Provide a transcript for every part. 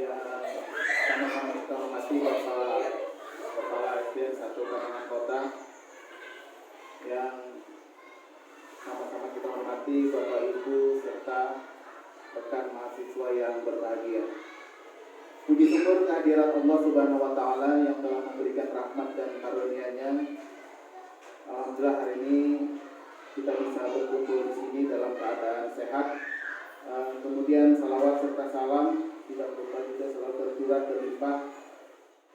Ya, sama-sama kita hormati Bapak Kepala SDN 1 Karangan Kota, yang sama-sama kita hormati Bapak Ibu serta rekan mahasiswa yang berbahagia. Puji syukur kehadirat Allah Subhanahu wa Ta'ala yang telah memberikan rahmat dan karunia-Nya. Alhamdulillah hari ini kita bisa berkumpul di sini dalam keadaan sehat. Kemudian salawat serta salam tidak lupa juga selalu tercurah terlimpah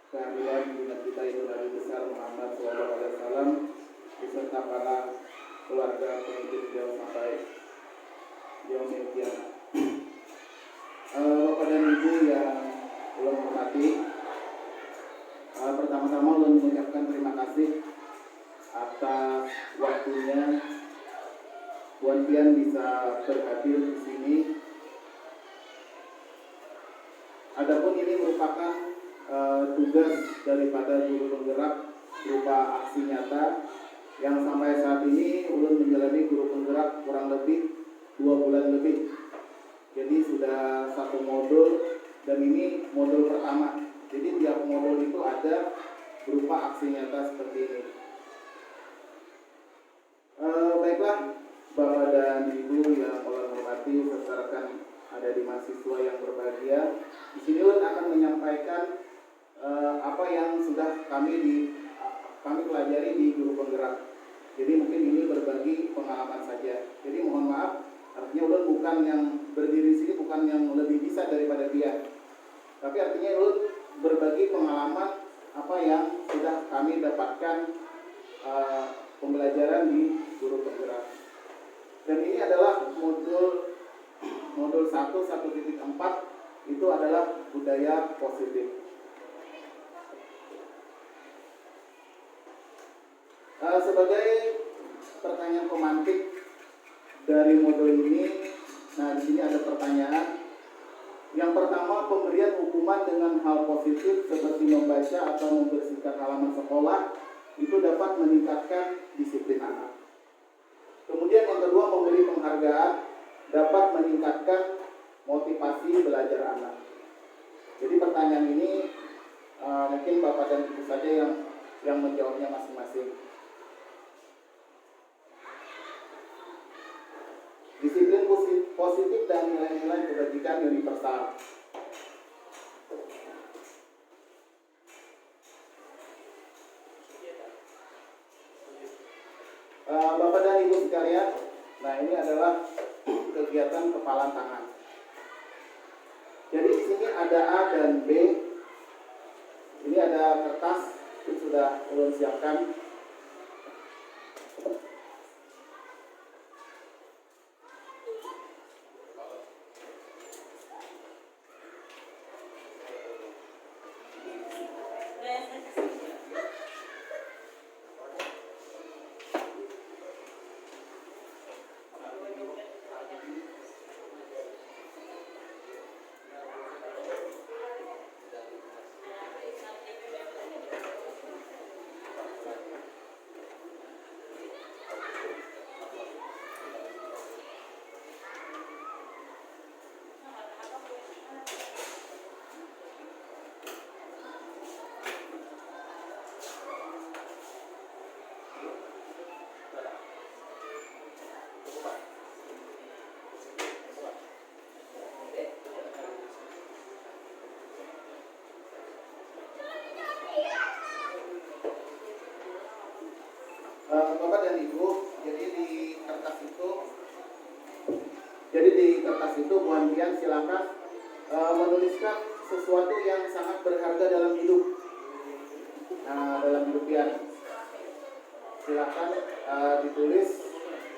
kehadiran junjungan kita itu Nabi besar Muhammad SAW beserta para keluarga pengikut beliau sampai yaumil qiyamah. Bapak dan Ibu yang ulun hormati, pertama-tama ulun mengucapkan terima kasih atas waktunya Buan Pian bisa berhadir di sini. Adapun ini merupakan tugas daripada guru penggerak berupa aksi nyata yang sampai saat ini ulun menjalani guru penggerak kurang lebih 2 bulan lebih. Jadi sudah 1 modul dan ini modul pertama. Jadi tiap modul itu ada berupa aksi nyata seperti ini. Baiklah Bapak dan Ibu yang ulun hormati serta rekan ada di mahasiswa yang berbahagia. Di sini ulun akan menyampaikan apa yang sudah kami pelajari di guru penggerak. Jadi mungkin ini berbagi pengalaman saja. Jadi mohon maaf, artinya ulun bukan yang berdiri di sini bukan yang lebih bisa daripada dia. Tapi artinya ulun berbagi pengalaman apa yang sudah kami dapatkan pembelajaran di guru penggerak. Dan ini adalah modul 1 1.4 itu adalah budaya positif. Sebagai pertanyaan pemantik dari modul ini, nah di sini ada pertanyaan. Yang pertama, pemberian hukuman dengan hal positif seperti membaca atau membersihkan halaman sekolah itu dapat meningkatkan disiplin anak. Kemudian yang kedua, memberi penghargaan dapat meningkatkan motivasi belajar anak. Jadi pertanyaan ini mungkin Bapak dan Ibu saja yang menjawabnya masing-masing. Disiplin positif dan nilai-nilai kebajikan universal. Bapak dan Ibu sekalian, nah ini adalah kegiatan kepalan tangan. Jadi di sini ada A dan B. Ini ada kertas itu sudah ulun siapkan. Bapak dan Ibu, jadi di kertas itu Buan Pian silakan menuliskan sesuatu yang sangat berharga dalam hidup. Nah, dalam hidup Pian silakan ditulis.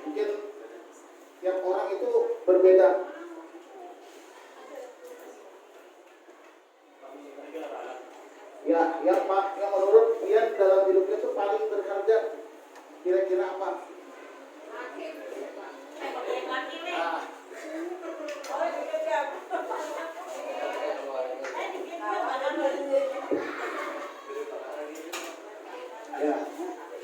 Mungkin tiap orang itu berbeda. Ya, yang menurut Pian dalam hidupnya itu paling berharga. Kira-kira apa? Ya,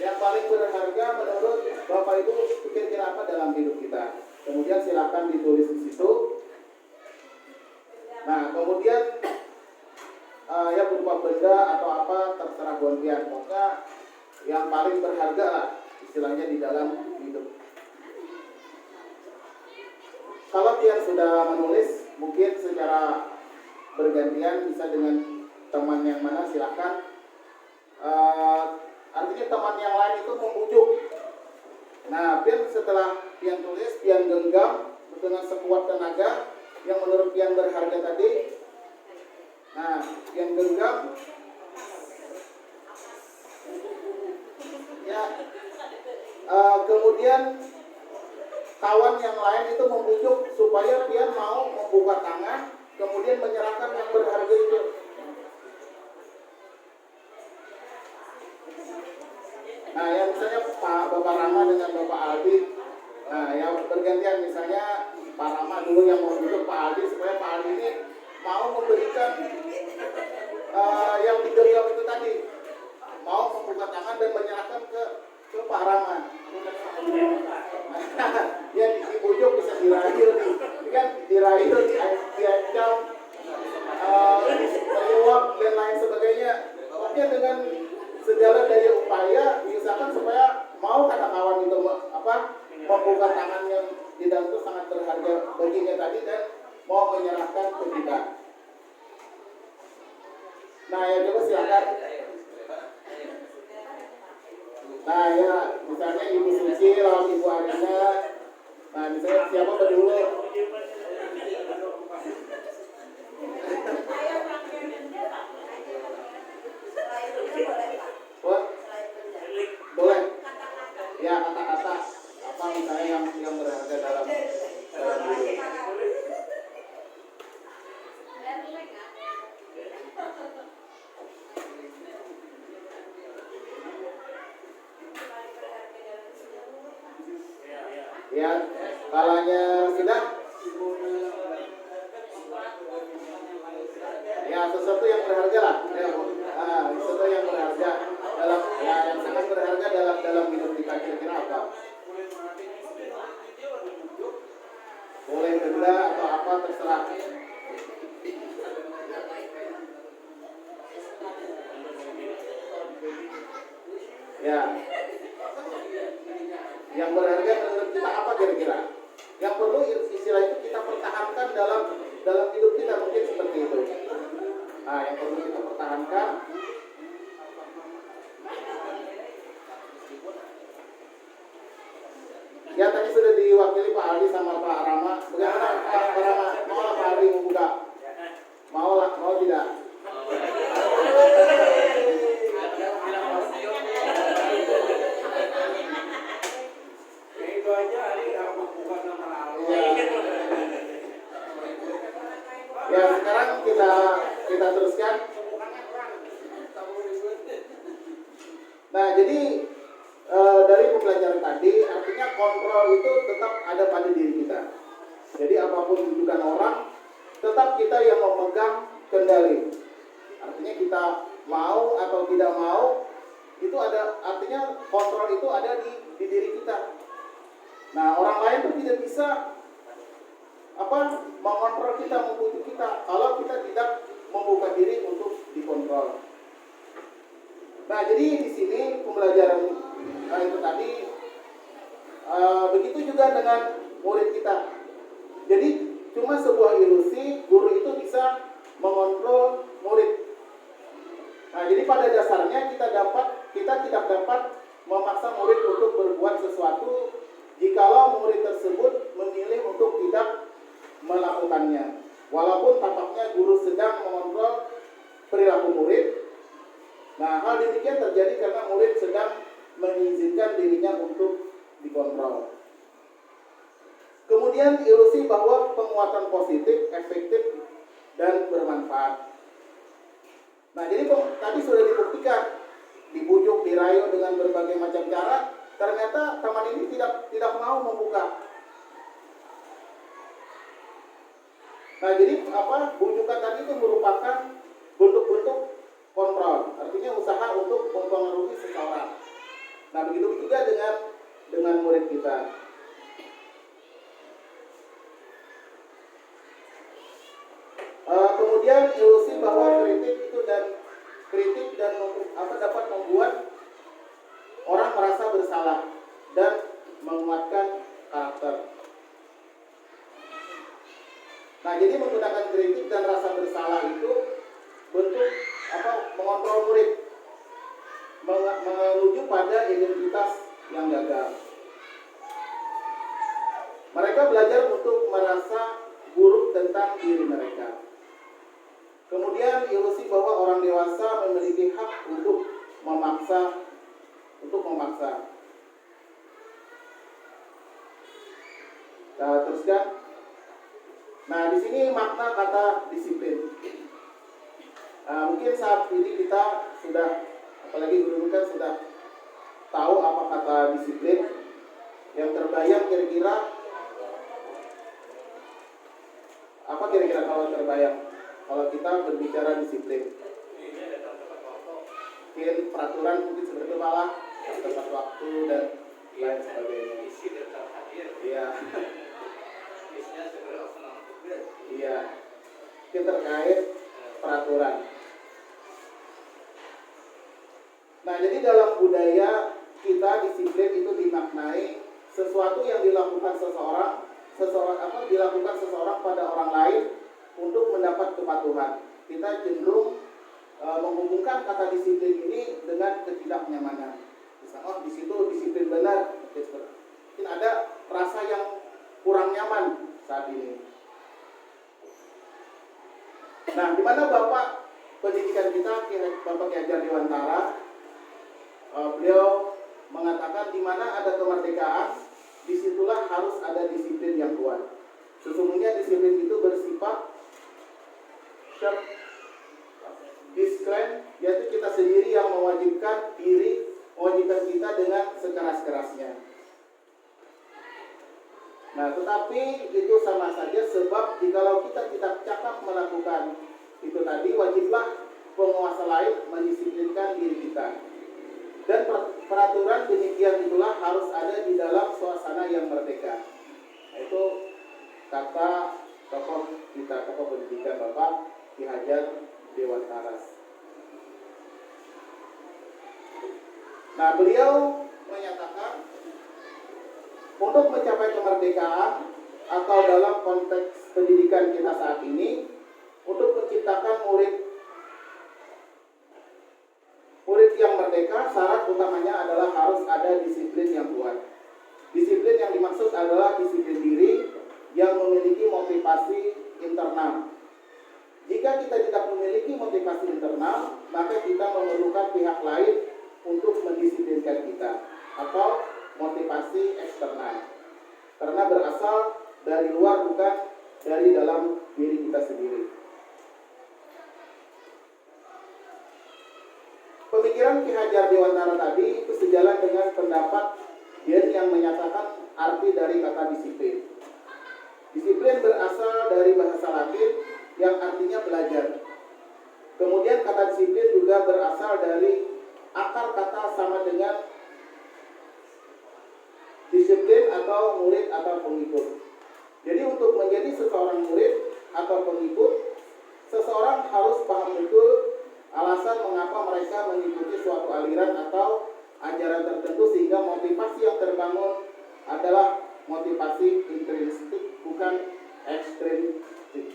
yang paling berharga menurut Bapak Ibu kira-kira apa dalam hidup kita? Kemudian silakan ditulis di situ. Nah, kemudian ya berupa benda atau apa terserah Buan Pian. Pokoknya yang paling berharga lah istilahnya di dalam hidup. Kalau Pian sudah menulis, mungkin secara bergantian bisa dengan teman yang mana silahkan. Artinya teman yang lain itu membujuk. Nah, Pian setelah Pian tulis, Pian genggam dengan sekuat tenaga yang menurut Pian berharga tadi. Nah, Pian genggam. Ya, kemudian kawan yang lain itu membujuk supaya Pian mau membuka tangan, kemudian menyerahkan yang berharga itu. Nah, yang misalnya Bapak Rama dengan Bapak Aldi, nah yang bergantian, misalnya Pak Rama dulu yang membujuk Pak Aldi supaya Pak Aldi ini mau memberikan yang digenggam itu tadi, mau membuka tangan dan menyerahkan ke Pak Rama. Ya dibujuk bisa dirayu nih, kan dirayu, diancam, menyuap dan lain sebagainya. Pokoknya dengan segala daya upaya diusahakan supaya mau kata kawan itu membuka tangan yang di dalam itu sangat berharga baginya tadi dan mau menyerahkan ke kita. Nah ya coba silakan. Nah ya misalnya Ibu Suci lawan Ibu Arina. Nah misalnya siapa berdua? Boleh. Ya kata-kata apa misalnya yang berharga dalam hidup. Ya, kalanya sudah. Ya, sesuatu yang berharga lah. Ya, sesuatu yang berharga dalam yang sangat berharga dalam hidup kita, kira-kira apa? Boleh benda atau apa terserah. Ya. Yang berharga menurut kita apa kira-kira? Yang perlu istilah itu kita pertahankan dalam hidup kita, mungkin seperti itu. Nah, yang perlu kita pertahankan. Ya tadi sudah diwakili Pak Aldi sama Pak Rama. Bagaimana Pak Rama? Mau lah Pak Aldi membuka? Mau lah, mau tidak? Ya sekarang kita teruskan. Nah jadi dari pembelajaran tadi artinya kontrol itu tetap ada pada diri kita. Jadi apapun tujuan orang tetap kita yang memegang kendali. Artinya kita mau atau tidak mau itu ada, artinya kontrol itu ada di diri kita. Nah orang lain tuh tidak bisa mengontrol kita, membujuk kita kalau kita tidak membuka diri untuk dikontrol. Nah jadi di sini pembelajaran itu tadi begitu juga dengan murid kita. Jadi cuma sebuah ilusi guru itu bisa mengontrol murid. Nah jadi pada dasarnya kita tidak dapat memaksa murid untuk berbuat sesuatu jikalau murid tersebut memilih untuk tidak melakukannya. Walaupun tampaknya guru sedang mengontrol perilaku murid. Nah, hal demikian terjadi karena murid sedang mengizinkan dirinya untuk dikontrol. Kemudian ilusi bahwa penguatan positif, efektif, dan bermanfaat. Nah, jadi tadi sudah dibuktikan, dibujuk, dirayu dengan berbagai macam cara, ternyata teman ini tidak mau membuka. Nah, jadi bujukan tadi itu merupakan bentuk-bentuk kontrol, artinya usaha untuk mempengaruhi seseorang. Nah, begitu juga dengan murid kita. Kemudian Kemudian ilusi bahwa kritik dan dapat membuat orang merasa bersalah dan menguatkan karakter. Nah, jadi menggunakan kritik dan rasa bersalah itu bentuk mengontrol murid, menuju pada identitas yang gagal. Mereka belajar untuk merasa buruk tentang diri mereka. Kemudian ilusi bahwa orang dewasa memiliki hak untuk memaksa. Nah, teruskan. Nah, di sini makna kata disiplin. Mungkin saat ini kita sudah, apalagi guru kan sudah tahu apa kata disiplin. Yang terbayang kira-kira apa kalau terbayang kalau kita berbicara disiplin? Mungkin peraturan mungkin seperti itu, malah tepat waktu dan lain sebagainya. Iya. Iya. Mungkin terkait peraturan. Nah, jadi dalam budaya kita disiplin itu dimaknai sesuatu yang dilakukan seseorang pada orang lain untuk mendapat kepatuhan. Kita cenderung menghubungkan kata disiplin ini dengan ketidaknyamanan. Misalnya, di situ disiplin benar. Mungkin ada rasa yang kurang nyaman saat ini. Nah, di mana Bapak pendidikan kita, Bapak Ki Hajar Dewantara, beliau mengatakan di mana ada kemerdekaan, disitulah harus ada disiplin yang kuat. Sesungguhnya disiplin itu bersifat disclaim, yaitu kita sendiri yang mewajibkan kita dengan sekeras-kerasnya. Nah, tetapi itu sama saja, sebab jikalau kita tidak cakap melakukan itu tadi, wajiblah penguasa lain mendisiplinkan diri kita. Dan peraturan demikian itulah harus ada di dalam suasana yang merdeka. Itu kata tokoh pendidikan Bapak Ki Hajar Dewantara. Nah, beliau menyatakan untuk mencapai kemerdekaan atau dalam konteks pendidikan kita saat ini, untuk menciptakan murid yang merdeka, syarat utamanya adalah harus ada disiplin yang kuat. Disiplin yang dimaksud adalah disiplin diri yang memiliki motivasi internal. Jika kita tidak memiliki motivasi internal, maka kita memerlukan pihak lain untuk mendisiplinkan kita, atau motivasi eksternal. Karena berasal dari luar, bukan dari dalam diri kita sendiri. Pemikiran Ki Hajar Dewantara tadi itu sejalan dengan pendapat Yen yang menyatakan arti dari kata disiplin. Disiplin berasal dari bahasa Latin yang artinya belajar. Kemudian kata disiplin juga berasal dari akar kata sama dengan disiplin atau murid atau pengikut. Jadi untuk menjadi seseorang murid atau pengikut, seseorang harus paham betul alasan mengapa mereka mengikuti suatu aliran atau ajaran tertentu, sehingga motivasi yang terbangun adalah motivasi intrinsik, bukan ekstrinsik.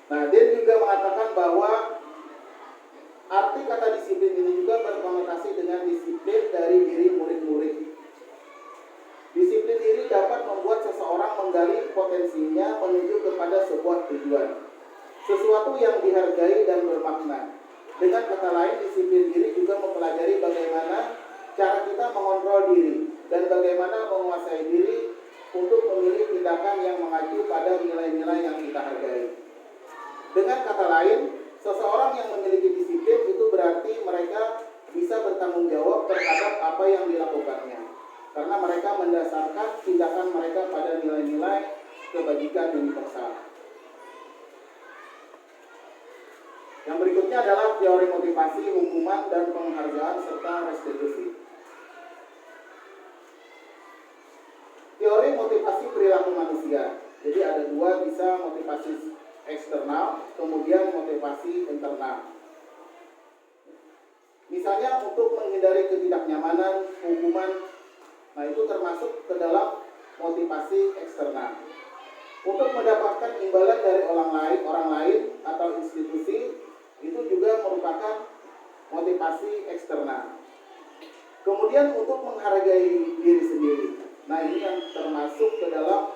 Nah, dia juga mengatakan bahwa arti kata disiplin ini juga berkonotasi dengan disiplin dari diri murid-murid. Disiplin diri dapat membuat seseorang menggali potensinya menuju kepada sebuah tujuan, sesuatu yang dihargai dan bermakna. Dengan kata lain, disiplin diri juga mempelajari bagaimana cara kita mengontrol diri dan bagaimana menguasai diri untuk memilih tindakan yang mengacu pada nilai-nilai yang kita hargai. Dengan kata lain, seseorang yang memiliki disiplin itu berarti mereka bisa bertanggung jawab terhadap apa yang dilakukannya, karena mereka mendasarkan tindakan mereka pada nilai-nilai kebajikan universal. Yang berikutnya adalah teori motivasi, hukuman, dan penghargaan serta restitusi. Teori mulai motivasi perilaku manusia. Jadi ada dua, bisa motivasi eksternal, kemudian motivasi internal. Misalnya untuk menghindari ketidaknyamanan, hukuman, nah itu termasuk ke dalam motivasi eksternal. Untuk mendapatkan imbalan dari orang lain atau institusi, itu juga merupakan motivasi eksternal. Kemudian untuk menghargai diri sendiri, nah ini yang termasuk ke dalam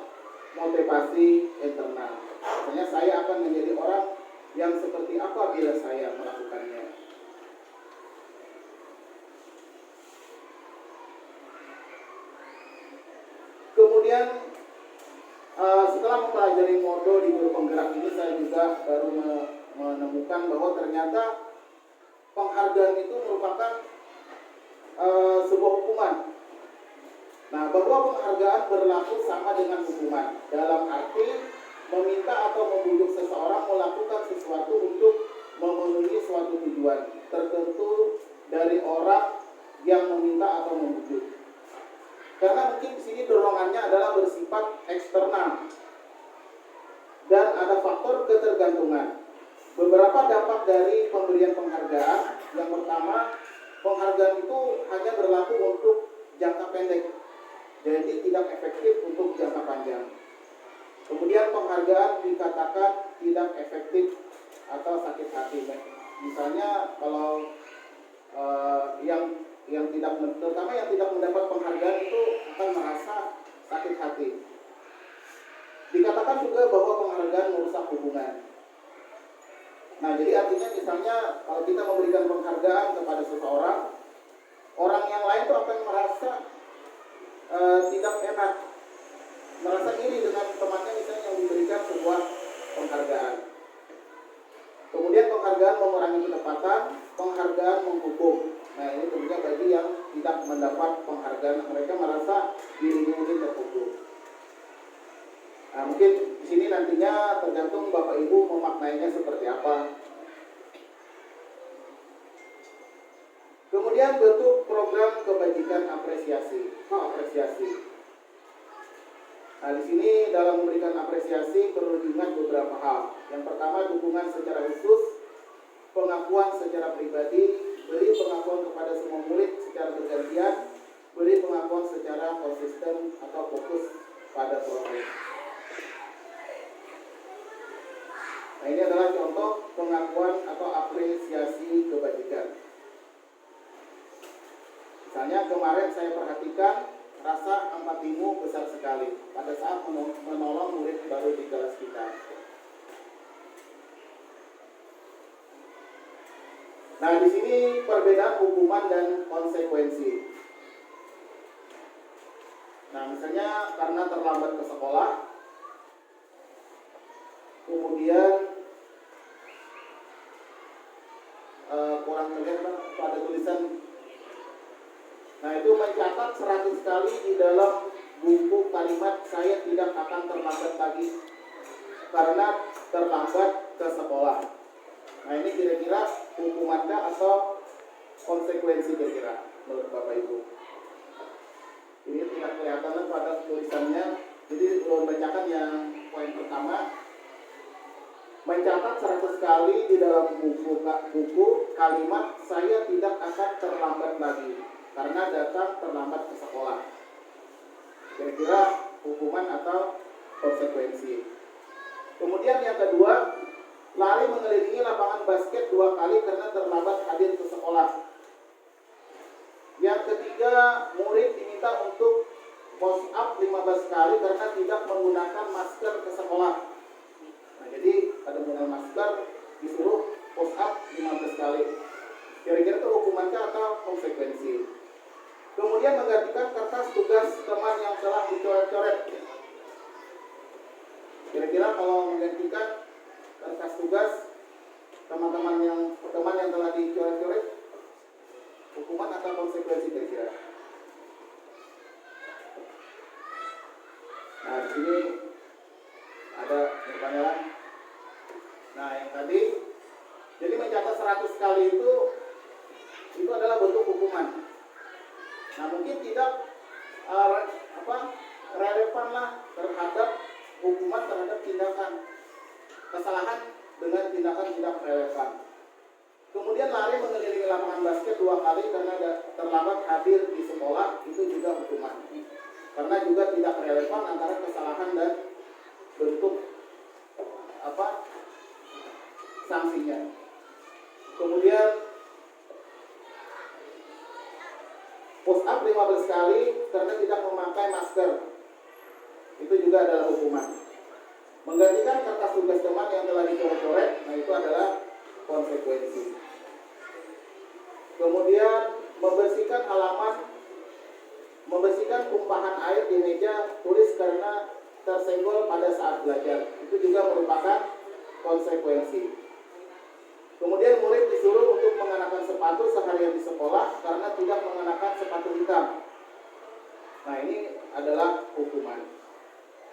motivasi internal. Misalnya saya akan menjadi orang yang seperti apa bila saya melakukannya. Kemudian setelah mempelajari Modo di guru penggerak ini, saya juga baru menemukan bahwa ternyata penghargaan itu merupakan sebuah hukuman. Nah, bahwa penghargaan berlaku sama dengan hukuman, dalam arti meminta atau membujuk seseorang melakukan sesuatu untuk memenuhi suatu tujuan tertentu dari orang yang meminta atau membujuk. Karena mungkin di sini dorongannya adalah bersifat eksternal dan ada faktor ketergantungan. Beberapa dampak dari pemberian penghargaan. Yang pertama, penghargaan itu hanya berlaku untuk jangka pendek, jadi tidak efektif untuk jangka panjang. Kemudian penghargaan dikatakan tidak efektif atau sakit hati. Misalnya kalau terutama yang tidak mendapat penghargaan itu akan merasa sakit hati. Dikatakan juga bahwa penghargaan merusak hubungan. Nah, jadi artinya misalnya kalau kita memberikan penghargaan kepada seseorang, orang yang lain itu akan merasa tidak enak, merasa iri dengan temannya misalnya yang diberikan sebuah penghargaan. Kemudian penghargaan mengurangi ketepatan, penghargaan menghukum. Nah, ini tentunya bagi yang tidak mendapat penghargaan, mereka merasa dirinya ini terhukum. Nah, mungkin di sini nantinya tergantung Bapak Ibu memaknainya seperti apa. Kemudian bentuk program kebajikan apresiasi. Nah, di sini dalam memberikan apresiasi perlu diingat beberapa hal. Yang pertama, dukungan secara khusus, pengakuan secara pribadi, beri pengakuan kepada semua murid secara bergantian, beri pengakuan secara konsisten atau fokus pada proses. Nah, ini adalah contoh pengakuan atau apresiasi kebajikan. Misalnya kemarin saya perhatikan rasa empatimu besar sekali pada saat menolong murid baru di kelas kita. Nah, di sini perbedaan hukuman dan konsekuensi. Nah, misalnya karena terlambat ke sekolah, kemudian kurang terlihat pada tulisan. Nah, itu mencatat 100 kali di dalam buku kalimat saya tidak akan terlambat lagi karena terlambat ke sekolah. Nah, ini kira-kira hukumankah atau konsekuensi kira-kira menurut Bapak Ibu? Ini tidak kelihatan pada tulisannya. Jadi bacakan yang poin pertama. Mencatat 100 kali di dalam buku kalimat saya tidak akan terlambat lagi karena datang terlambat ke sekolah. Kira-kira hukuman atau konsekuensi. Kemudian yang kedua, lari mengelilingi lapangan basket 2 kali karena terlambat hadir ke sekolah. Yang ketiga, murid diminta untuk push up 15 kali karena tidak menggunakan masker ke sekolah. Nah, jadi pada menggunakan masker disuruh push up 15 kali. Kira-kira itu hukumankah atau konsekuensi? Kemudian menggantikan kertas tugas teman yang telah dicoret-coret. Kira-kira kalau menggantikan kertas tugas teman yang telah dicoret-coret, hukuman atau konsekuensi kira-kira? Nah, di sini ada pertanyaan. Nah, yang tadi, jadi mencatat 100 kali itu adalah bentuk hukuman. Nah, mungkin tidak relevan hukumanlah terhadap tindakan kesalahan dengan tindakan tidak relevan. Kemudian lari mengelilingi lapangan basket 2 kali karena terlambat hadir di sekolah, itu juga hukuman. Karena juga tidak relevan antara kesalahan dan bentuk sanksinya. Kemudian push up 15 kali karena tidak memakai masker, itu juga adalah hukuman. Menggantikan kertas tugas teman yang telah dicoret-coret, nah itu adalah konsekuensi. Kemudian membersihkan tumpahan air di meja tulis karena tersenggol pada saat belajar, itu juga merupakan konsekuensi. Kemudian murid disuruh untuk mengenakan sepatu seharian di sekolah karena tidak mengenakan sepatu hitam. Nah, ini adalah hukuman.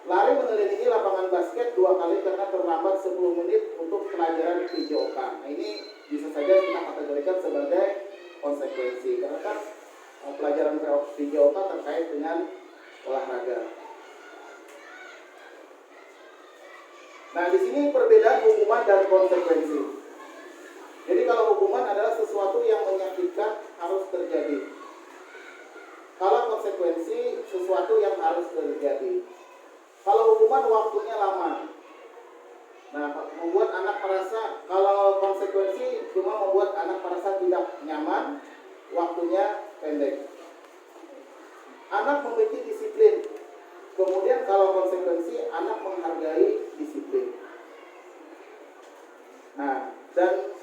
Lari mengelilingi lapangan basket 2 kali karena terlambat 10 menit untuk pelajaran PJOK. Nah, ini bisa saja kita kategorikan sebagai konsekuensi karena kan pelajaran PJOK terkait dengan olahraga. Nah, di sini perbedaan hukuman dan konsekuensi. Jadi kalau hukuman adalah sesuatu yang menyakitkan harus terjadi. Kalau konsekuensi sesuatu yang harus terjadi. Kalau hukuman waktunya lama. Nah, membuat anak merasa, kalau konsekuensi cuma membuat anak merasa tidak nyaman, waktunya pendek. Anak membenci disiplin. Kemudian kalau konsekuensi anak menghargai disiplin. Nah, dan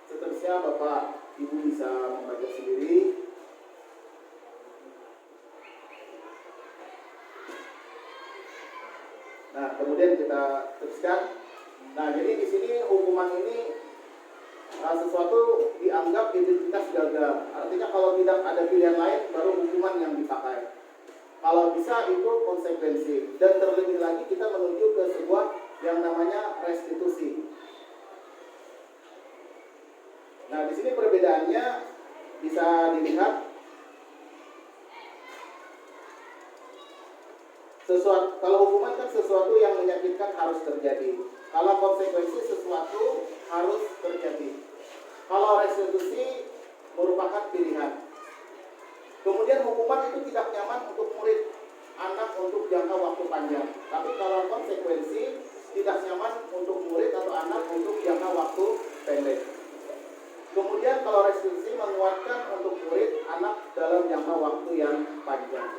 seterusnya Bapak Ibu bisa membaca sendiri. Nah, kemudian kita teruskan. Nah, jadi di sini hukuman ini sesuatu dianggap identitas gagal. Artinya kalau tidak ada pilihan lain, baru hukuman yang dipakai. Kalau bisa itu konsekuensi. Dan terlebih lagi kita menuju ke sebuah yang namanya restitusi. Nah, di sini perbedaannya bisa dilihat. Kalau hukuman kan sesuatu yang menyakitkan harus terjadi. Kalau konsekuensi sesuatu harus terjadi. Kalau restitusi merupakan pilihan. Kemudian hukuman itu tidak nyaman untuk murid, anak untuk jangka waktu panjang. Tapi kalau konsekuensi tidak nyaman untuk murid atau anak untuk jangka waktu pendek. Kemudian kalau restitusi menguatkan untuk murid, anak dalam jangka waktu yang panjang.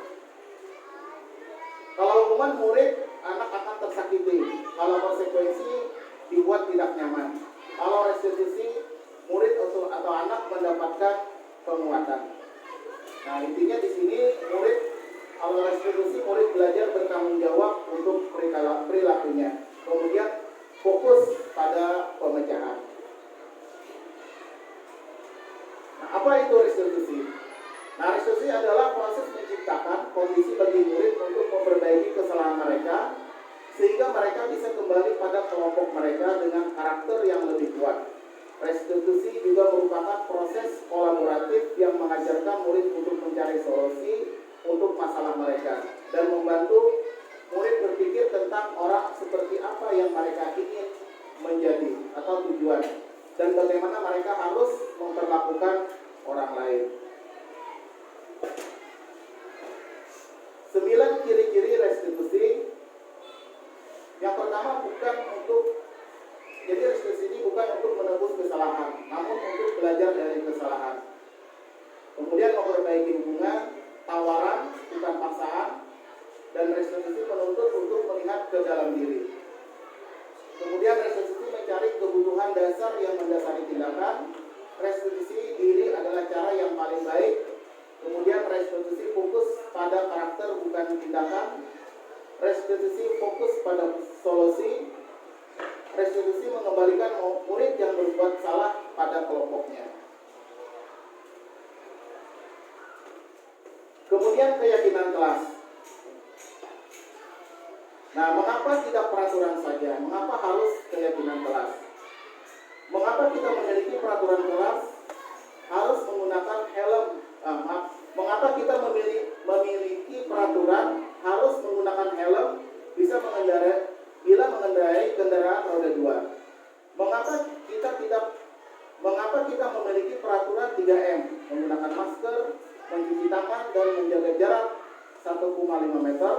Kalau hukuman murid, anak akan tersakiti. Kalau konsekuensi dibuat tidak nyaman. Kalau restitusi, murid atau anak mendapatkan penguatan. Nah, intinya di sini murid, kalau restitusi murid belajar bertanggung jawab untuk perilakunya. Kemudian fokus pada pemecahan. Nah, apa itu restitusi? Nah, restitusi adalah proses menciptakan kondisi bagi murid untuk memperbaiki kesalahan mereka sehingga mereka bisa kembali pada kelompok mereka dengan karakter yang lebih kuat. Restitusi juga merupakan proses kolaboratif yang mengajarkan murid untuk mencari solusi untuk masalah mereka dan membantu murid berpikir tentang orang seperti apa yang mereka ingin menjadi atau tujuan dan bagaimana mereka harus memperlakukan orang lain. 9 ciri-ciri restitusi. Yang pertama jadi restitusi ini bukan untuk menebus kesalahan, namun untuk belajar dari kesalahan. Kemudian memperbaiki hubungan, tawaran, bukan paksaan, dan restitusi menuntut untuk melihat ke dalam diri. Kemudian restitusi mencari kebutuhan dasar yang mendasari tindakan. Restitusi diri adalah cara yang paling baik. Kemudian restitusi fokus pada karakter bukan tindakan. Restitusi fokus pada solusi. Restitusi mengembalikan murid yang berbuat salah pada kelompoknya. Kemudian keyakinan kelas. Nah, mengapa tidak peraturan saja? Mengapa harus keyakinan kelas? Mengapa kita memiliki peraturan kelas harus menggunakan helm? Mengapa kita memiliki peraturan harus menggunakan menggunakan helm, bisa mengendarai kendaraan roda 2. Mengapa kita memiliki peraturan 3M, menggunakan masker, mencuci tangan, dan menjaga jarak 1,5 meter?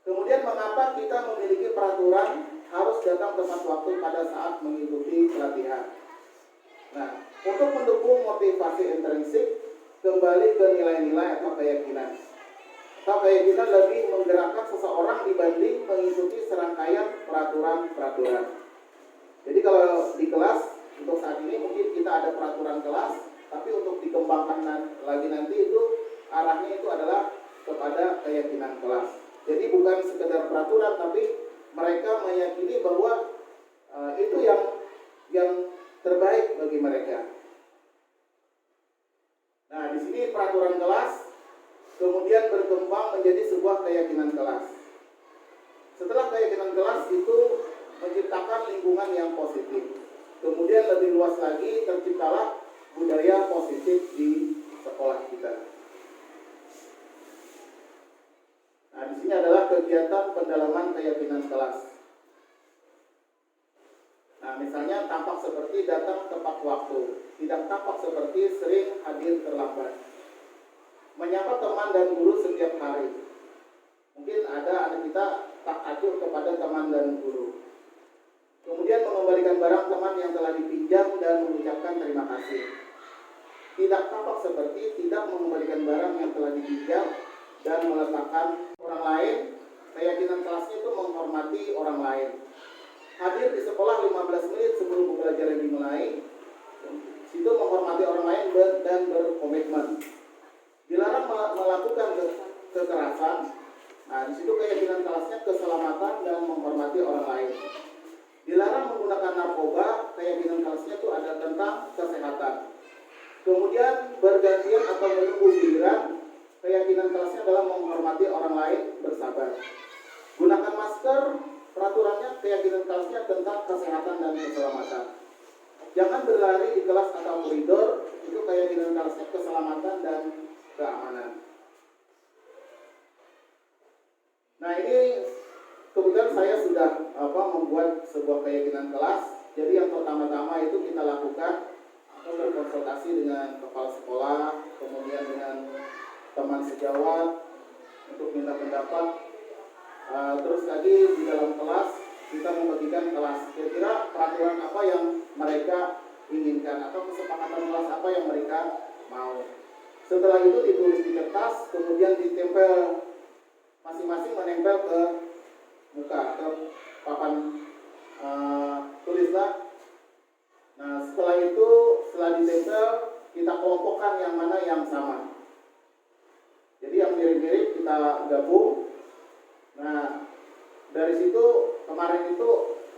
Kemudian mengapa kita memiliki peraturan harus datang tepat waktu pada saat mengikuti pelatihan? Nah, untuk mendukung motivasi intrinsik, kembali ke nilai-nilai atau keyakinan. Keyakinan lebih menggerakkan seseorang dibanding mengikuti serangkaian peraturan-peraturan. Jadi kalau di kelas, untuk saat ini mungkin kita ada peraturan kelas, tapi untuk dikembangkan lagi nanti itu arahnya itu adalah kepada keyakinan kelas. Jadi bukan sekedar peraturan, tapi mereka meyakini bahwa itu yang terbaik bagi mereka. Nah, di sini peraturan kelas kemudian berkembang menjadi sebuah keyakinan kelas. Setelah keyakinan kelas itu menciptakan lingkungan yang positif. Kemudian lebih luas lagi terciptalah budaya positif di sekolah kita. Nah, di sini adalah kegiatan pendalaman keyakinan kelas. Nah, misalnya tampak seperti datang tepat waktu, tidak tampak seperti sering hadir terlambat. Menyapa teman dan guru setiap hari. Mungkin ada anak kita tak acuh kepada teman dan guru. Kemudian mengembalikan barang teman yang telah dipinjam dan mengucapkan terima kasih. Tidak tampak seperti tidak mengembalikan barang yang telah dipinjam dan meletakkan orang lain. Keyakinan kelasnya itu menghormati orang lain. Hadir di sekolah 15 menit sebelum pembelajaran dimulai. Situ menghormati orang lain dan berkomitmen. Dilarang melakukan kekerasan. Nah, di situ keyakinan kelasnya keselamatan dan menghormati orang lain. Dilarang menggunakan narkoba, keyakinan kelasnya itu ada tentang kesehatan. Kemudian bergantian atau menunggu giliran, keyakinan kelasnya adalah menghormati orang lain, bersabar. Gunakan masker, peraturannya keyakinan kelasnya tentang kesehatan dan keselamatan. Jangan berlari di kelas atau koridor, itu keyakinan kelasnya keselamatan dan keamanan. Nah, ini kebetulan saya sudah membuat sebuah keyakinan kelas. Jadi yang pertama-tama itu kita lakukan atau berkonsultasi dengan kepala sekolah, kemudian dengan teman sejawat untuk minta pendapat. Terus lagi di dalam kelas kita membagikan kelas. Kira-kira peraturan apa yang mereka inginkan atau kesepakatan kelas apa yang mereka mau. Setelah itu ditulis di kertas, kemudian ditempel, masing-masing menempel ke muka atau papan tulislah. Nah, setelah ditempel, kita kelompokkan yang mana yang sama. Jadi yang mirip-mirip kita gabung. Nah, dari situ kemarin itu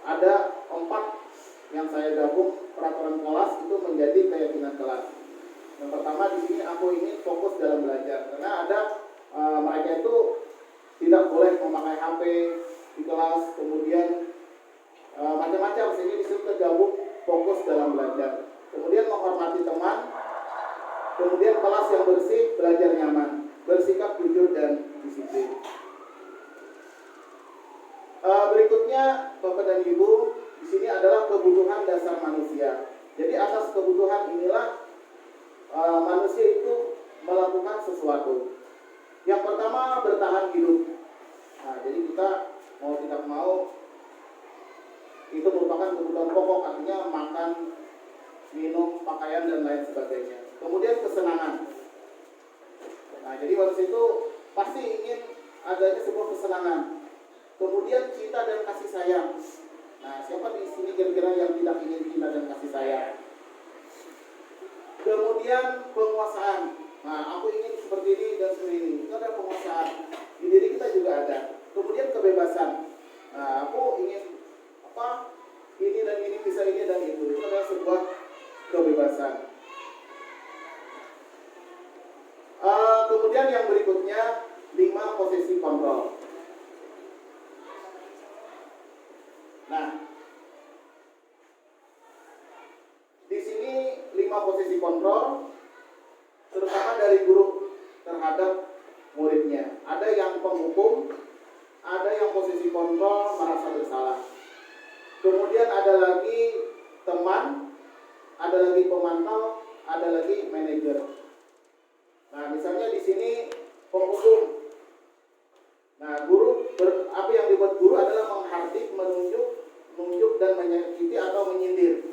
ada 4 yang saya gabung peraturan kelas itu menjadi keyakinan kelas. Yang pertama di sini aku ingin fokus dalam belajar, karena ada mereka itu tidak boleh memakai HP di kelas, kemudian macam-macam, sehingga disitu tergabung fokus dalam belajar. Kemudian menghormati teman, kemudian kelas yang bersih, belajar nyaman, bersikap jujur dan disiplin. Berikutnya Bapak dan Ibu, di sini adalah kebutuhan dasar manusia. Jadi atas kebutuhan inilah manusia itu melakukan sesuatu. Yang pertama, bertahan hidup. Nah, jadi kita mau tidak mau itu merupakan kebutuhan pokok, artinya makan, minum, pakaian dan lain sebagainya. Kemudian kesenangan. Nah, jadi manusia itu pasti ingin adanya sebuah kesenangan. Kemudian cinta dan kasih sayang. Nah, siapa di sini kira-kira yang tidak ingin cinta dan kasih sayang? Kemudian penguasaan. Nah, aku ingin seperti ini dan seperti ini. Itu ada penguasaan. Di diri kita juga ada. Kemudian kebebasan. Nah, aku ingin ini dan ini, bisa ini dan itu. Itu adalah sebuah kebebasan. Kemudian yang berikutnya 5 posisi kontrol. Nah, di sini 5 posisi kontrol, terutama dari guru terhadap muridnya. Ada yang penghukum, yang posisi kontrol merasa bersalah. Kemudian ada lagi teman, ada lagi pemantau, ada lagi manajer. Nah, misalnya di sini penghukum. Nah, apa yang dibuat guru adalah menghardik, menunjuk dan menyakiti atau menyindir.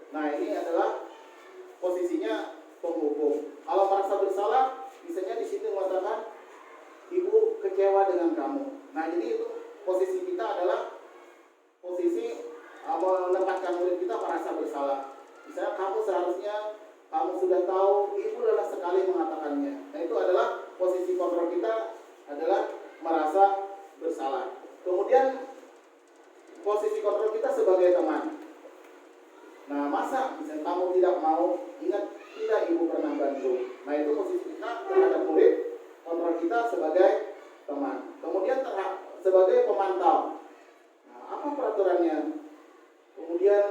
Nah, ini adalah posisinya penghukum. Kalau merasa bersalah, misalnya di sini mengatakan ibu kecewa dengan kamu. Nah, jadi itu posisi kita adalah posisi menempatkan murid kita merasa bersalah. Misalnya kamu sudah tahu, ibu lelah sekali mengatakannya. Nah, itu adalah posisi kontrol kita adalah merasa bersalah. Kemudian posisi kontrol kita sebagai teman. Nah, masa misalnya kamu tidak mau, ingat tidak ibu pernah bantu. Nah, itu posisi kita terhadap murid, kontrol kita sebagai teman. Kemudian sebagai pemantau. Nah, apa peraturannya? Kemudian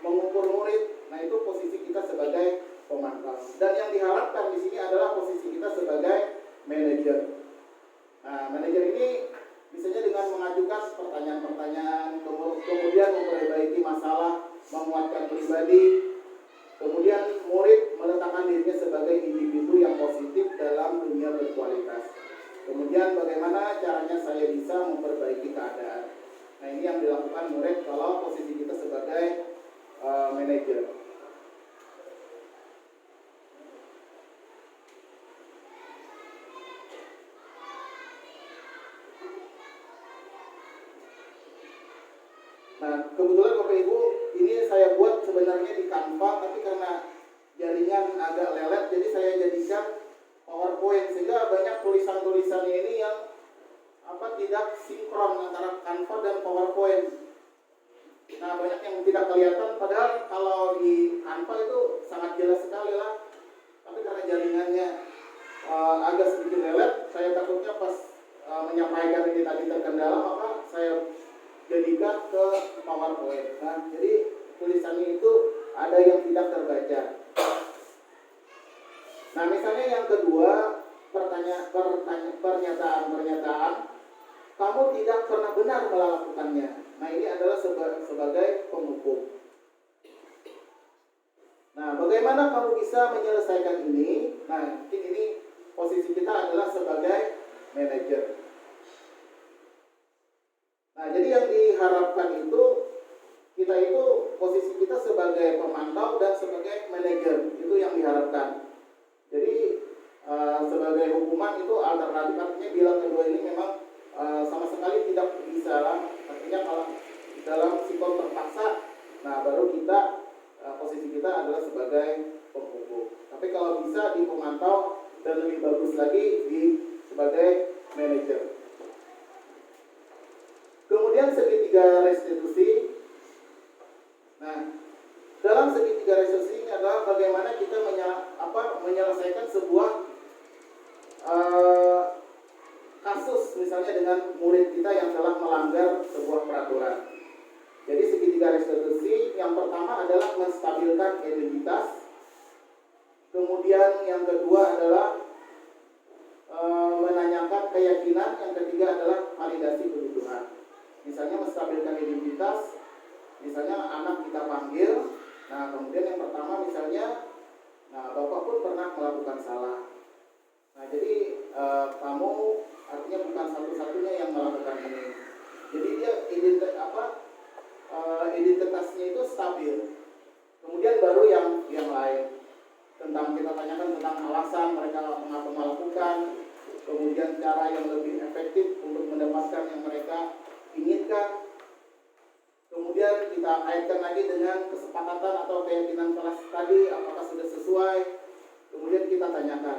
mengukur murid. Nah, itu posisi kita sebagai pemantau. Dan yang diharapkan di sini adalah posisi kita sebagai manajer. Nah, manajer ini misalnya dengan mengajukan pertanyaan-pertanyaan, kemudian memperbaiki masalah, menguatkan pribadi, kemudian murid meletakkan dirinya sebagai individu yang positif dalam dunia berkualitas. Kemudian bagaimana caranya saya bisa memperbaiki keadaan. Nah, ini yang dilakukan murid kalau posisi kita sebagai manajer. Nah, kebetulan Bapak Ibu, ini saya buat sebenarnya di Canva, tapi karena jaringan agak lelet, jadi saya jadikan PowerPoint, sehingga banyak tulisan-tulisannya ini yang tidak sinkron antara Canva dan PowerPoint. Nah, banyak yang tidak kelihatan, padahal kalau di Canva itu sangat jelas sekali lah. Tapi karena jaringannya agak sedikit lelet, saya takutnya pas menyampaikan ini tadi terkendala, maka saya jadikan ke PowerPoint. Nah, jadi tulisannya itu ada yang tidak terbaca. Nah, misalnya yang kedua, pernyataan kamu tidak pernah benar melakukannya. Nah, ini adalah sebagai penghukum. Nah, bagaimana kamu bisa menyelesaikan ini? Nah, ini posisi kita adalah sebagai manajer. Nah, jadi yang diharapkan itu posisi kita sebagai pemantau dan sebagai manajer, itu yang diharapkan. Jadi sebagai hukuman itu alternatif, artinya bila kedua ini memang sama sekali tidak bisa lah. Artinya kalau dalam sikon terpaksa, nah baru posisi kita adalah sebagai penghukum. Tapi kalau bisa di pemantau dan lebih bagus lagi sebagai manajer. Kemudian segitiga restitusi. Nah, dalam segitiga restitusi ini adalah bagaimana kita menyelesaikan sebuah kasus, misalnya dengan murid kita yang telah melanggar sebuah peraturan. Jadi segitiga restitusi yang pertama adalah menstabilkan identitas. Kemudian yang kedua adalah menanyakan keyakinan. Yang ketiga adalah validasi kebutuhan. Misalnya menstabilkan identitas, misalnya anak kita panggil, nah kemudian yang pertama misalnya, nah bapak pun pernah melakukan salah. Nah jadi kamu artinya bukan satu-satunya yang melakukan ini. Jadi dia identitasnya itu stabil. Kemudian baru yang lain. Kita tanyakan tentang alasan mereka mengapa melakukan, kemudian cara yang lebih efektif untuk mendapatkan yang mereka inginkan. Kemudian kita kaitkan lagi dengan kesepakatan atau keyakinan kelas tadi, apakah sudah sesuai. Kemudian kita tanyakan,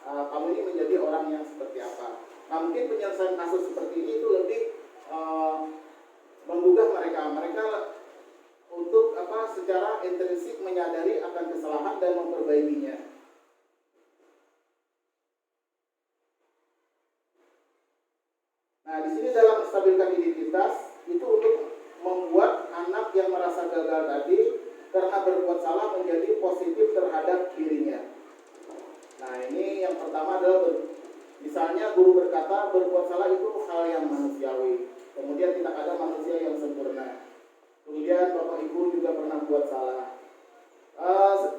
kamu ini menjadi orang yang seperti apa. Nah, mungkin penyelesaian kasus seperti ini itu lebih menggugah mereka untuk secara intrinsik menyadari akan kesalahan dan memperbaikinya. Nah, di sini dalam menstabilkan identitas itu untuk membuat anak yang merasa gagal tadi karena berbuat salah menjadi positif terhadap dirinya. Nah, ini yang pertama adalah Misalnya guru berkata berbuat salah itu hal yang manusiawi. Kemudian tidak ada manusia yang sempurna. Kemudian Bapak Ibu juga pernah buat salah.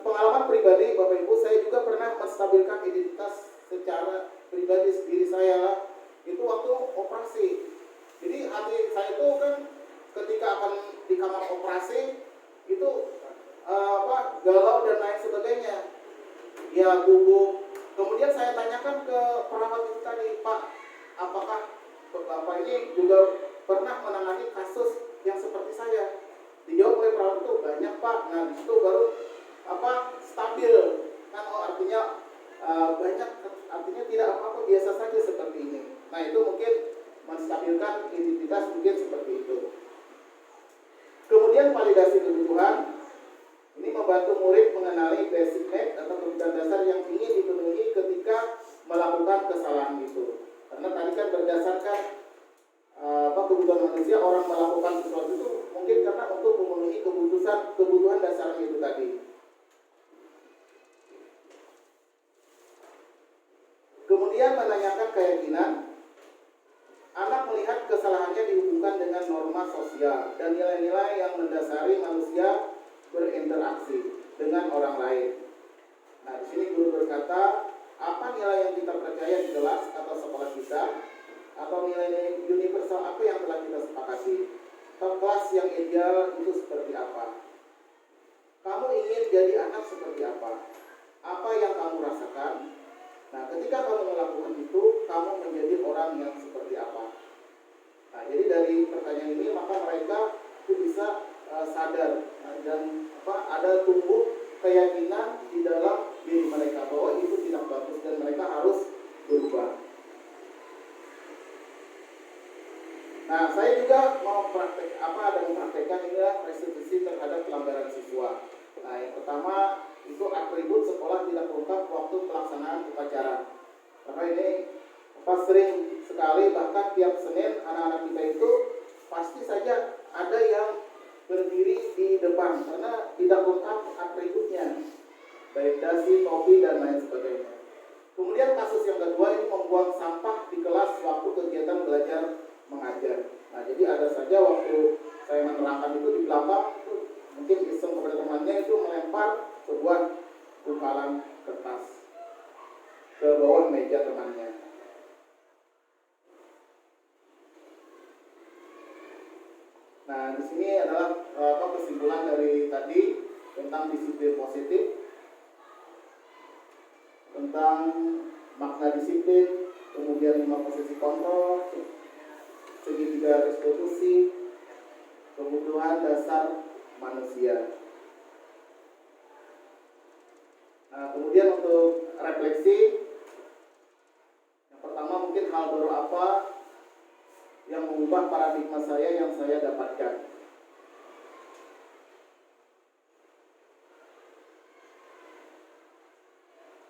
Pengalaman pribadi Bapak Ibu, saya juga pernah menstabilkan identitas secara pribadi diri saya itu waktu operasi. Jadi hati saya itu kan ketika akan di kamar operasi itu galau dan lain sebagainya. Ya gugup. Kemudian saya tanyakan ke perawat itu tadi, Pak, apakah Bapak ini juga pernah menangani kasus yang seperti saya? Dijawab oleh perawat itu, banyak Pak. Nah disitu baru stabil kan, artinya banyak, artinya tidak apa-apa, biasa saja seperti ini. Nah itu mungkin menstabilkan identitas, mungkin seperti itu. Kemudian validasi kebutuhan. Ini membantu murid mengenali basic need atau kebutuhan dasar yang ingin dipenuhi ketika melakukan kesalahan itu. Karena tadi kan berdasarkan kebutuhan manusia, orang melakukan sesuatu itu mungkin karena untuk memenuhi kebutuhan dasar itu tadi. Kemudian menanyakan keyakinan. Anak melihat kesalahannya dihubungkan dengan norma sosial dan nilai-nilai yang mendasari manusia berinteraksi dengan orang lain. Nah, di sini guru berkata, apa nilai yang kita percaya di kelas atau sekolah kita, atau nilai-nilai universal apa yang telah kita sepakati? Kelas yang ideal itu seperti apa? Kamu ingin jadi anak seperti apa? Apa yang kamu rasakan? Nah, ketika kamu melakukan itu, kamu menjadi orang yang seperti apa? Nah, jadi dari pertanyaan ini maka mereka itu bisa sadar dan ada tumbuh keyakinan di dalam diri mereka bahwa itu tidak bagus dan mereka harus berubah. Nah, saya juga mau mempraktekkan inilah restitusi terhadap pelanggaran siswa. Nah, yang pertama itu atribut sekolah tidak lengkap waktu pelaksanaan upacara. Karena ini sering sekali, bahkan tiap Senin anak-anak kita itu pasti saja ada yang berdiri di depan karena tidak lengkap atributnya, baik dasi, topi dan lain sebagainya. Kemudian kasus yang kedua ini membuang sampah di kelas waktu kegiatan belajar mengajar. Nah, jadi ada saja waktu saya menerangkan itu di belakang itu mungkin iseng kepada temannya itu melempar sebuah gumpalan kertas ke bawah meja temannya. Nah, di sini adalah kesimpulan dari tadi tentang disiplin positif, tentang makna disiplin, kemudian 5 posisi kontrol, segitiga restitusi, kebutuhan dasar manusia. Nah, kemudian untuk refleksi, yang pertama mungkin hal baru apa yang mengubah paradigma saya yang saya dapatkan.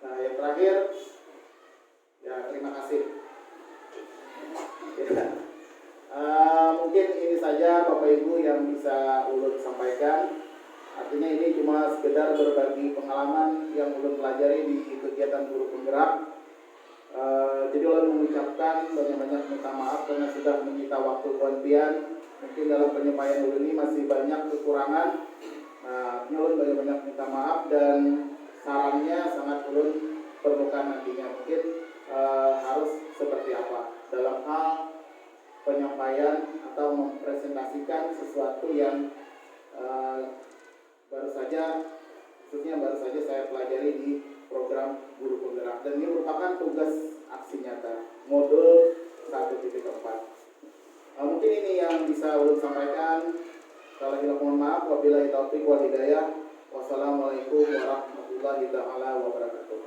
Nah, yang terakhir, ya terima kasih. Ya. Mungkin ini saja Bapak Ibu yang bisa ulun sampaikan. Artinya ini cuma sekedar berbagi pengalaman yang ulun pelajari di kegiatan guru penggerak. Jadi ulun mengucapkan banyak-banyak minta maaf karena sudah menyita waktu kuantian. Mungkin dalam penyampaian ulun ini masih banyak kekurangan. Nah, ulun banyak-banyak minta maaf dan sarannya sangat ulun perlukan nantinya. Mungkin harus seperti apa dalam hal penyampaian atau mempresentasikan sesuatu yang baru saja saya pelajari di program guru penggerak, dan ini merupakan tugas aksi nyata modul 1.4. Mungkin ini yang bisa ulun sampaikan. Kalau hilang mohon maaf. Wabillahi taufiq wal hidayah. Wassalamualaikum warahmatullahi taala wabarakatuh.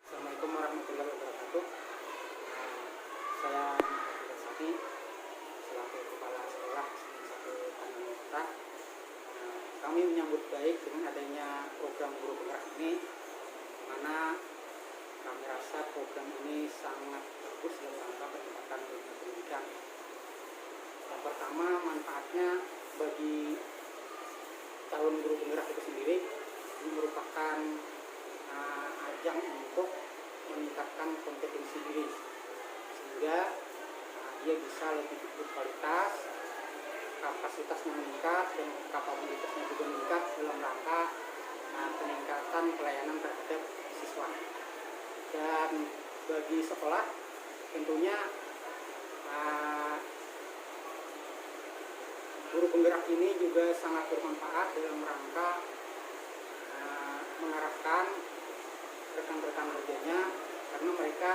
Assalamualaikum warahmatullahi wabarakatuh. Saya Muhammad Sati selaku kepala sekolah satu Tanjung Kota. Kami menyambut baik dengan adanya program guru penggerak ini, mana kami rasa program ini sangat bagus dalam rangka peningkatan ilmu pendidikan. Yang pertama, manfaatnya bagi calon guru penggerak itu sendiri, ini merupakan ajang untuk meningkatkan kompetensi diri sehingga dia bisa lebih berkualitas, kapasitasnya meningkat dan kapabilitasnya juga meningkat dalam rangka peningkatan pelayanan terhadap siswa. Dan bagi sekolah tentunya guru penggerak ini juga sangat bermanfaat dalam rangka mengarahkan rekan-rekan kerjanya, karena mereka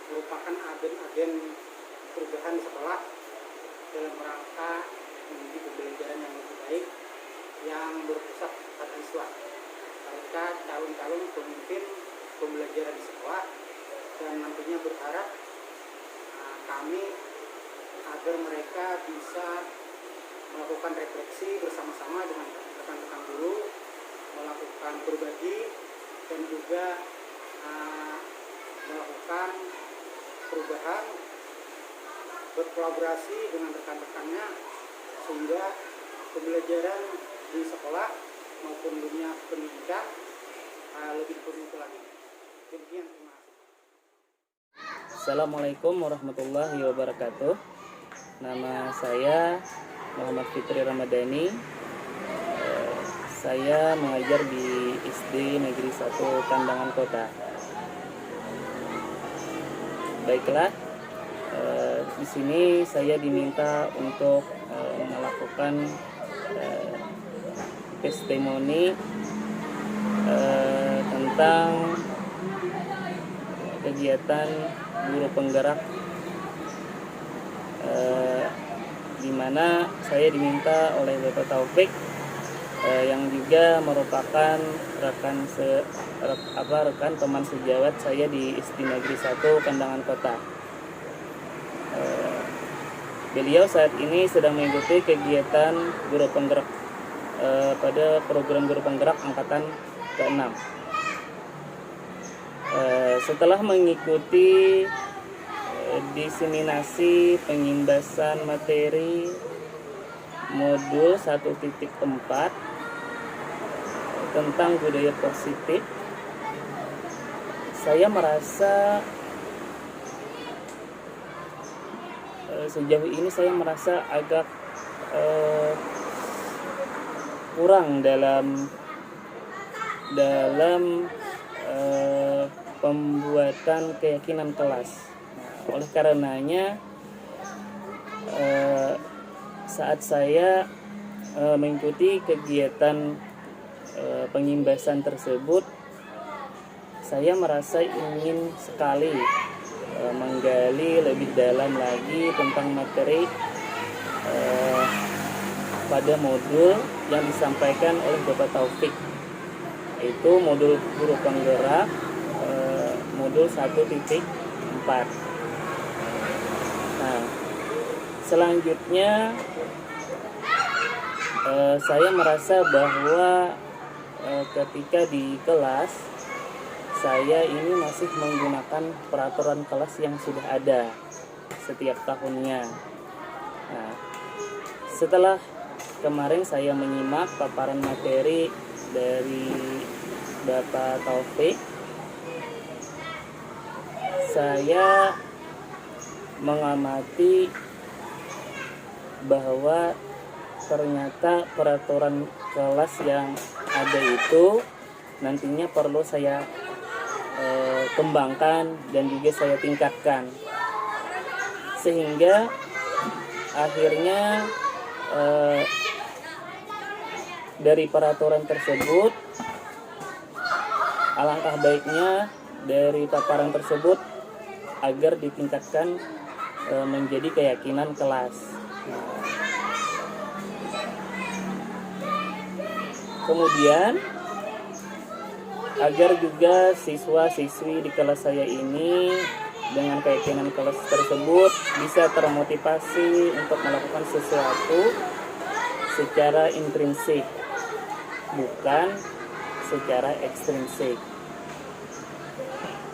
merupakan agen-agen perubahan di sekolah dalam rangka menuju pembelajaran yang lebih baik yang berpusat pada siswa. Mereka calon-calon pemimpin pembelajaran di sekolah dan nantinya berharap kami agar mereka bisa melakukan refleksi bersama-sama dengan rekan-rekan guru, melakukan berbagi dan juga melakukan perubahan, berkolaborasi dengan rekan-rekannya sehingga pembelajaran di sekolah maupun dunia pendidikan lebih bermutu lagi. Demikian, terima kasih. Assalamualaikum warahmatullahi wabarakatuh. Nama saya Muhammad Fitri Ramadhani. Saya mengajar di SD Negeri 1 Kandangan Kota. Baiklah, di sini saya diminta untuk melakukan testimoni tentang kegiatan guru penggerak, di mana saya diminta oleh Bapak Taufik yang juga merupakan rekan teman sejawat saya di SD Negeri 1 Kandangan Kota. Beliau saat ini sedang mengikuti kegiatan guru penggerak pada program guru penggerak angkatan ke-6. Setelah mengikuti diseminasi pengimbasan materi modul 1.4 tentang budaya positif, saya merasa sejauh ini saya merasa agak kurang dalam pembuatan keyakinan kelas. Oleh karenanya saat saya mengikuti kegiatan pengimbasan tersebut, saya merasa ingin sekali menggali lebih dalam lagi tentang materi pada modul yang disampaikan oleh Bapak Taufik, yaitu modul guru penggerak modul 1.4. Nah, selanjutnya saya merasa bahwa ketika di kelas saya ini masih menggunakan peraturan kelas yang sudah ada setiap tahunnya. Nah, setelah kemarin saya menyimak paparan materi dari Bapak Taufik, saya mengamati bahwa ternyata peraturan kelas yang ada itu nantinya perlu saya kembangkan dan juga saya tingkatkan, sehingga akhirnya dari peraturan tersebut, alangkah baiknya dari paparan tersebut agar ditingkatkan menjadi keyakinan kelas. Kemudian agar juga siswa-siswi di kelas saya ini dengan keyakinan kelas tersebut bisa termotivasi untuk melakukan sesuatu secara intrinsik, bukan secara ekstrinsik.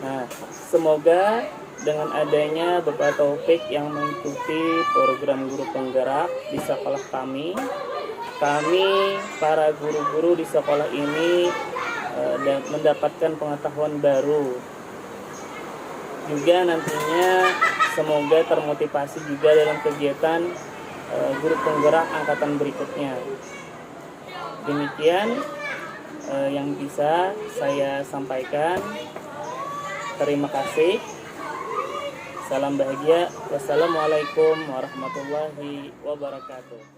Nah, semoga dengan adanya Bapak Taufik yang mengikuti program guru penggerak di sekolah kami para guru-guru di sekolah ini dan mendapatkan pengetahuan baru juga nantinya semoga termotivasi juga dalam kegiatan guru penggerak angkatan berikutnya. Demikian yang bisa saya sampaikan. Terima kasih. Salam bahagia. Wassalamualaikum warahmatullahi wabarakatuh.